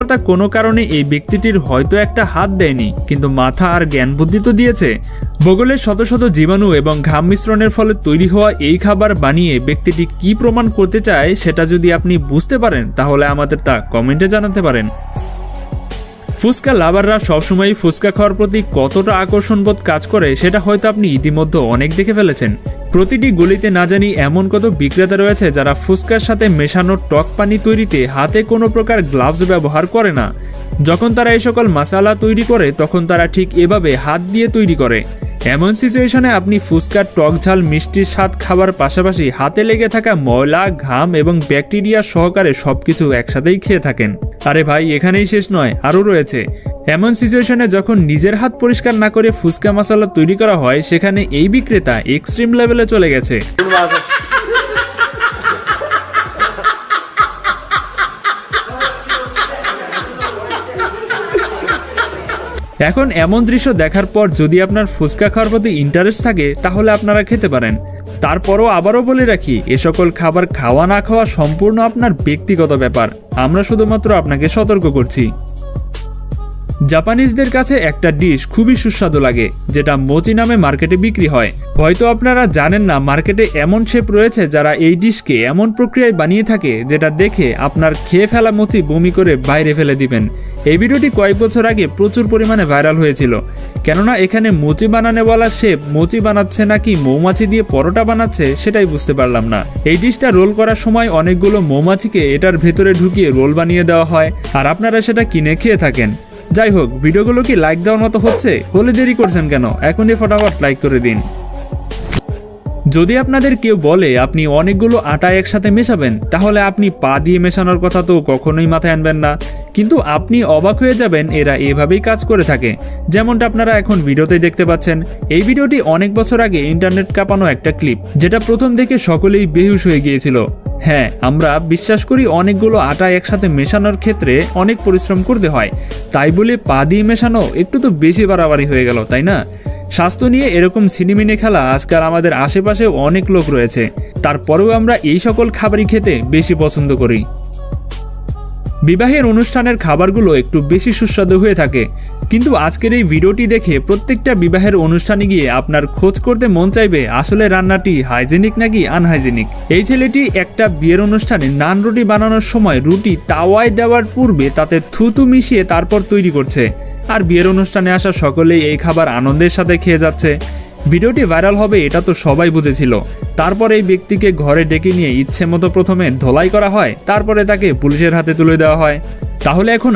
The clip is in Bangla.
সৃষ্টিকর্তা কোনো কারণে এই ব্যক্তিটির হয়তো একটা হাত দেয়নি, কিন্তু মাথা আর জ্ঞান বুদ্ধি তো দিয়েছে। বগলের শত শত জীবাণু এবং ঘাম মিশ্রণের ফলে তৈরি হওয়া এই খাবার বানিয়ে ব্যক্তিটি কি প্রমাণ করতে চায় সেটা যদি আপনি বুঝতে পারেন তাহলে আমাদের তা কমেন্টে জানাতে পারেন। ফুচকা লাভাররা সবসময় ফুচকা খাওয়ার প্রতি কতটা আকর্ষণবোধ কাজ করে সেটা হয়তো আপনি ইতিমধ্যে অনেক দেখে ফেলেছেন। প্রতিটি গলিতে না জানি এমন কত বিক্রেতা রয়েছে যারা ফুচকার সাথে মেশানো টক পানি তৈরিতে হাতে কোনো প্রকার গ্লাভস ব্যবহার করে না। যখন তারা এই সকল মশলা তৈরি করে তখন তারা ঠিক এভাবে হাত দিয়ে তৈরি করে। এমন সিচুয়েশনে আপনি ফুচকার টক ঝাল মিষ্টির স্বাদ খাবার পাশাপাশি হাতে লেগে থাকা ময়লা, ঘাম এবং ব্যাকটেরিয়া সহকারে সবকিছু একসাথেই খেয়ে থাকেন। আরে ভাই, এখানেই শেষ নয়, আরও রয়েছে। এমন সিচুয়েশনে যখন নিজের হাত পরিষ্কার না করে ফুচকা মশলা তৈরি করা হয় সেখানে এই বিক্রেতা এক্সট্রিম লেভেলে চলে গেছে। এখন এমন দৃশ্য দেখার পর যদি আপনার ফুচকা খাওয়ার প্রতি ইন্টারেস্ট থাকে তাহলে আপনারা খেতে পারেন। তারপরও আবারও বলে রাখি, এ সকল খাবার খাওয়া না খাওয়া সম্পূর্ণ আপনার ব্যক্তিগত ব্যাপার। আমরা শুধুমাত্র আপনাকে সতর্ক করছি। জাপানিজদের কাছে একটা ডিশ খুবই সুস্বাদু লাগে, যেটা মোচি নামে মার্কেটে বিক্রি হয়। হয়তো আপনারা জানেন না মার্কেটে এমন শেফ রয়েছে যারা এই ডিশকে এমন প্রক্রিয়ায় বানিয়ে থাকে যেটা দেখে আপনার খেয়ে ফেলা মোচি বমি করে বাইরে ফেলে দিবেন। এই ভিডিওটি কয়েক বছর আগে প্রচুর পরিমাণে ভাইরাল হয়েছিল, কেননা এখানে মোচি বানানোওয়ালা শেফ মোচি বানাচ্ছে নাকি মৌমাছি দিয়ে পরোটা বানাচ্ছে সেটাই বুঝতে পারলাম না। এই ডিশটা রোল করার সময় অনেকগুলো মৌমাছিকে এটার ভেতরে ঢুকিয়ে রোল বানিয়ে দেওয়া হয়, আর আপনারা সেটা কিনে খেয়ে থাকেন। যাই হোক, ভিডিওগুলো কি লাইক দেওয়ার মতো হচ্ছে? হলে দেরি করছেন কেন? এখনই ফটাফট লাইক করে দিন। যদি আপনাদের কেউ বলে আপনি অনেকগুলো আটা একসাথে মেশাবেন, তাহলে আপনি পা দিয়ে মেশানোর কথা তো কখনোই মাথায় আনবেন না। কিন্তু আপনি অবাক হয়ে যাবেন, এরা এভাবেই কাজ করে থাকে। যেমনটা আপনারা এখন ভিডিওতে দেখতে পাচ্ছেন। এই ভিডিওটি অনেক বছর আগে ইন্টারনেট কাঁপানো একটা ক্লিপ, যেটা প্রথম দেখে সকলেই বেহুশ হয়ে গিয়েছিল। হ্যাঁ, আমরা বিশ্বাস করি অনেকগুলো আটা একসাথে মেশানোর ক্ষেত্রে অনেক পরিশ্রম করতে হয়, তাই বলে পা দিয়ে মেশানো একটু তো বেশি বাড়াবাড়ি হয়ে গেল, তাই না? স্বাস্থ্য নিয়ে এরকম ছিনিমিনি খেলা আজকাল আমাদের আশেপাশে অনেক লোক রয়েছে, তারপরেও আমরা এই সকল খাবারই খেতে বেশি পছন্দ করি। বিবাহের অনুষ্ঠানের খাবারগুলো একটু বেশি সুস্বাদু হয়ে থাকে, কিন্তু আজকের এই ভিডিওটি দেখে প্রত্যেকটা বিবাহের অনুষ্ঠানে গিয়ে আপনার খোঁজ করতে মন চাইবে আসলে রান্নাটি হাইজেনিক নাকি আনহাইজেনিক। এই ছেলেটি একটা বিয়ের অনুষ্ঠানে নান রুটি বানানোর সময় রুটি তাওয়ায় দেওয়ার পূর্বে তাতে থুতু মিশিয়ে তারপর তৈরি করছে, আর বিয়ের অনুষ্ঠানে আসা সকলেই এই খাবার আনন্দের সাথে খেয়ে যাচ্ছে। ভিডিওটি ভাইরাল হবে এটা তো সবাই বুঝেছিল। তারপর এই ব্যক্তিকে ঘরে ডেকে নিয়ে ইচ্ছে মতো প্রথমে ধোলাই করা হয়, তারপরে তাকে পুলিশের হাতে তুলে দেওয়া হয়। তাহলে এখন